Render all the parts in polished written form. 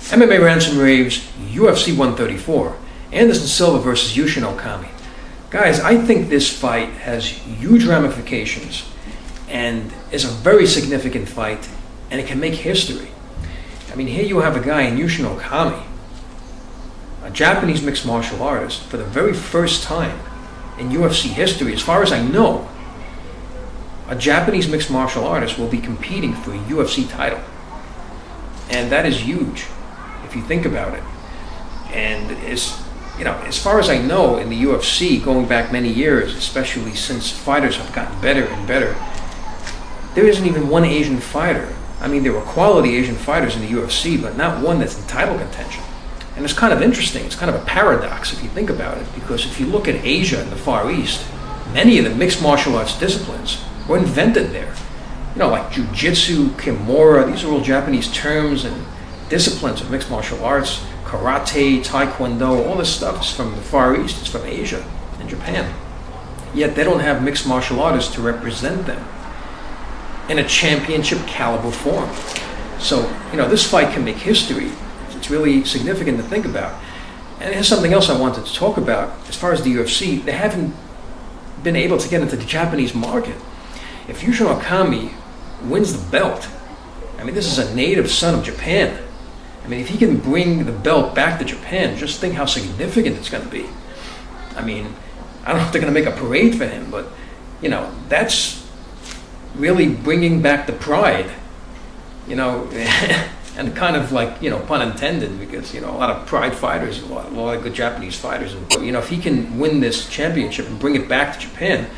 MMA Rants and Raves, UFC 134, Anderson Silva versus Yushin Okami. Guys, I think this fight has huge ramifications and is a very significant fight, and it can make history. I mean, here you have a guy in Yushin Okami, a Japanese mixed martial artist, for the very first time in UFC history, as far as I know, a Japanese mixed martial artist will be competing for a UFC title. And that is huge, if you think about it. And as far as I know, in the UFC, going back many years, especially since fighters have gotten better and better, there isn't even one Asian fighter. I mean, there were quality Asian fighters in the UFC, but not one that's in title contention. And it's kind of interesting. It's kind of a paradox if you think about it, because if you look at Asia and the Far East, many of the mixed martial arts disciplines were invented there. You know, like jiu-jitsu, kimura, these are all Japanese terms and disciplines of mixed martial arts. Karate, taekwondo, all this stuff is from the Far East, it's from Asia and Japan. Yet they don't have mixed martial artists to represent them in a championship caliber form. So, this fight can make history. It's really significant to think about. And here's something else I wanted to talk about. As far as the UFC, they haven't been able to get into the Japanese market. If Yushin Okami wins the belt, I mean, this is a native son of Japan. I mean, if he can bring the belt back to Japan, just think how significant it's going to be. I mean, I don't know if they're going to make a parade for him, but, that's really bringing back the pride, and kind of like, pun intended, because, a lot of pride fighters, a lot of good Japanese fighters, and, if he can win this championship and bring it back to Japan,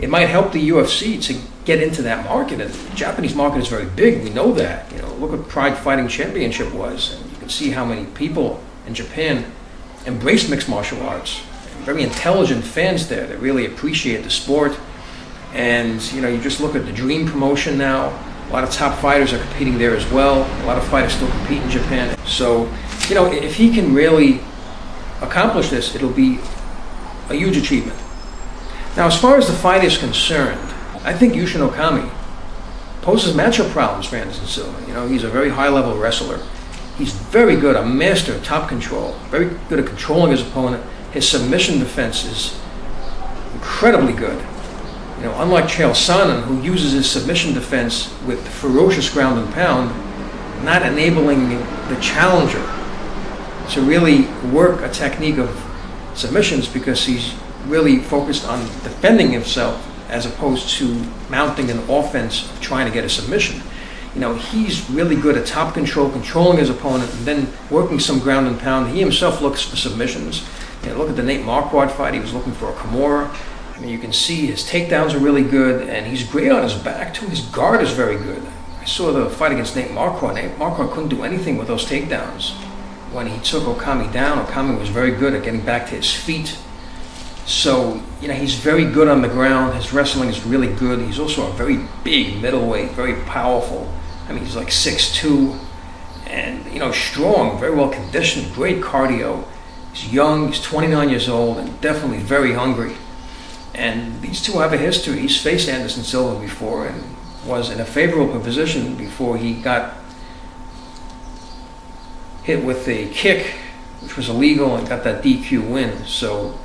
it might help the UFC to get into that market. And the Japanese market is very big, we know that. Look what Pride Fighting Championship was, and you can see how many people in Japan embrace mixed martial arts. Very intelligent fans there that really appreciate the sport. And you just look at the Dream promotion now. A lot of top fighters are competing there as well. A lot of fighters still compete in Japan. So, if he can really accomplish this, it'll be a huge achievement. Now, as far as the fight is concerned, I think Yushin Okami poses matchup problems for Anderson Silva. He's a very high-level wrestler. He's very good, a master of top control, very good at controlling his opponent. His submission defense is incredibly good. Unlike Chael Sonnen, who uses his submission defense with ferocious ground and pound, not enabling the challenger to really work a technique of submissions, because he's really focused on defending himself as opposed to mounting an offense of trying to get a submission. He's really good at top control, controlling his opponent, and then working some ground and pound. He himself looks for submissions. Look at the Nate Marquardt fight. He was looking for a Kimura. I mean, you can see his takedowns are really good, and he's great on his back too. His guard is very good. I saw the fight against Nate Marquardt. Nate Marquardt couldn't do anything with those takedowns. When he took Okami down, Okami was very good at getting back to his feet. So, he's very good on the ground. His wrestling is really good. He's also a very big middleweight, very powerful. I mean, he's like 6'2", and, strong, very well conditioned, great cardio. He's young, he's 29 years old, and definitely very hungry. And these two have a history. He's faced Anderson Silva before and was in a favorable position before he got hit with a kick, which was illegal, and got that DQ win. So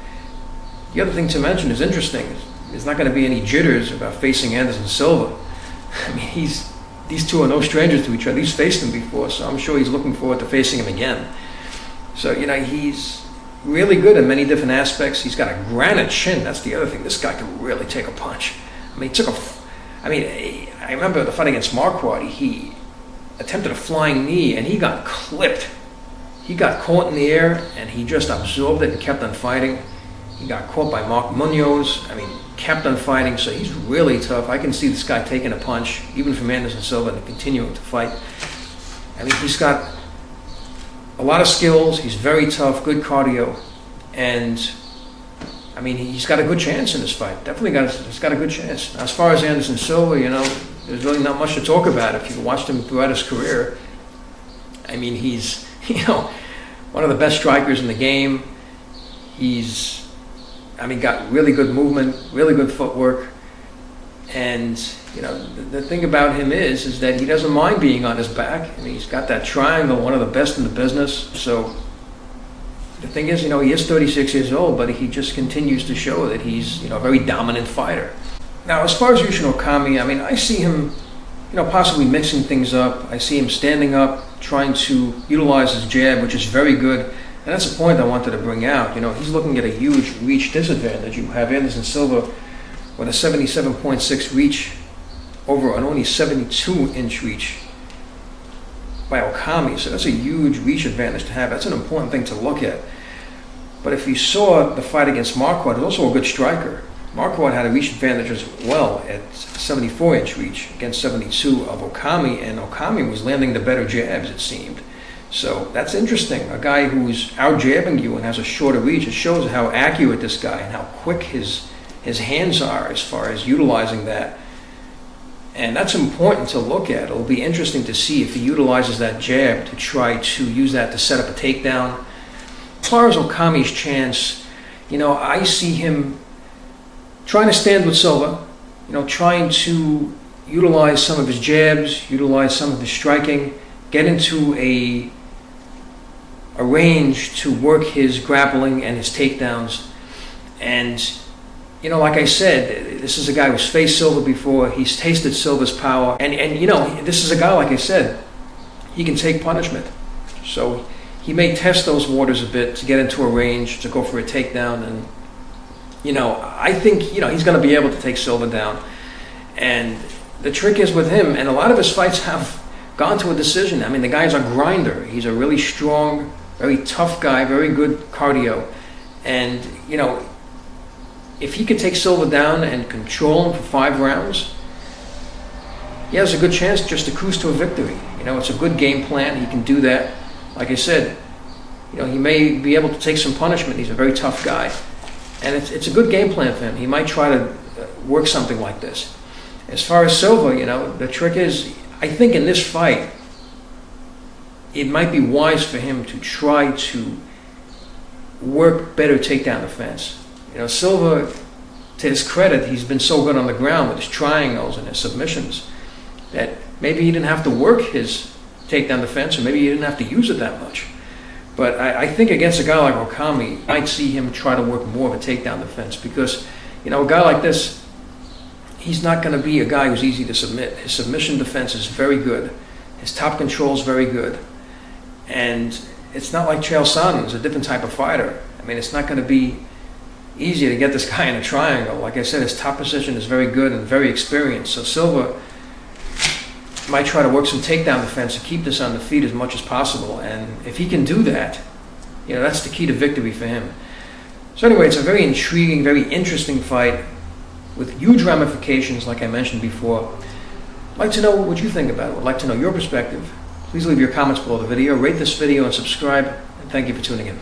the other thing to mention is interesting. There's not going to be any jitters about facing Anderson Silva. I mean, these two are no strangers to each other. He's faced him before, so I'm sure he's looking forward to facing him again. So, he's really good in many different aspects. He's got a granite chin. That's the other thing. This guy can really take a punch. I mean, I remember the fight against Marquardt. He attempted a flying knee, and he got clipped. He got caught in the air, and he just absorbed it and kept on fighting. He got caught by Mark Munoz. I mean, kept on fighting, so he's really tough. I can see this guy taking a punch, even from Anderson Silva, and continuing to fight. I mean, he's got a lot of skills. He's very tough, good cardio, and I mean, he's got a good chance in this fight. He's got a good chance. As far as Anderson Silva, there's really not much to talk about. If you've watched him throughout his career, I mean, he's one of the best strikers in the game. He's got really good movement, really good footwork, and the thing about him is that he doesn't mind being on his back, and he's got that triangle, one of the best in the business. So the thing is, he is 36 years old, but he just continues to show that he's, a very dominant fighter. Now, as far as Yushin Okami, I see him, possibly mixing things up. I see him standing up, trying to utilize his jab, which is very good. And that's the point I wanted to bring out. He's looking at a huge reach disadvantage. You have Anderson Silva with a 77.6 reach over an only 72-inch reach by Okami. So that's a huge reach advantage to have. That's an important thing to look at. But if you saw the fight against Marquardt, he's also a good striker. Marquardt had a reach advantage as well at 74-inch reach against 72 of Okami, and Okami was landing the better jabs, it seemed. So that's interesting. A guy who's out-jabbing you and has a shorter reach, it shows how accurate this guy and how quick his hands are as far as utilizing that. And that's important to look at. It'll be interesting to see if he utilizes that jab to try to use that to set up a takedown. As far as Okami's chance, I see him trying to stand with Silva, trying to utilize some of his jabs, utilize some of his striking, get into a range to work his grappling and his takedowns. And, like I said, this is a guy who's faced Silva before. He's tasted Silva's power. And this is a guy, like I said, he can take punishment. So he may test those waters a bit to get into a range, to go for a takedown. And, I think, he's going to be able to take Silva down. And the trick is with him, and a lot of his fights have gone to a decision. The guy's a grinder. He's a really strong, very tough guy, very good cardio. And, if he could take Silva down and control him for 5 rounds, he has a good chance just to cruise to a victory. It's a good game plan. He can do that. Like I said, he may be able to take some punishment. He's a very tough guy. And it's a good game plan for him. He might try to work something like this. As far as Silva, the trick is, I think in this fight, it might be wise for him to try to work better takedown defense. Silva, to his credit, he's been so good on the ground with his triangles and his submissions that maybe he didn't have to work his takedown defense, or maybe he didn't have to use it that much. But I think against a guy like Okami, you might see him try to work more of a takedown defense because, a guy like this, he's not going to be a guy who's easy to submit. His submission defense is very good. His top control is very good. And it's not like Chael Sonnen, who's a different type of fighter. It's not going to be easy to get this guy in a triangle. Like I said, his top position is very good and very experienced. So Silva might try to work some takedown defense to keep this on the feet as much as possible. And if he can do that, that's the key to victory for him. So anyway, it's a very intriguing, very interesting fight with huge ramifications, like I mentioned before. I'd like to know what you think about it. I'd like to know your perspective. Please leave your comments below the video, rate this video, and subscribe. And thank you for tuning in.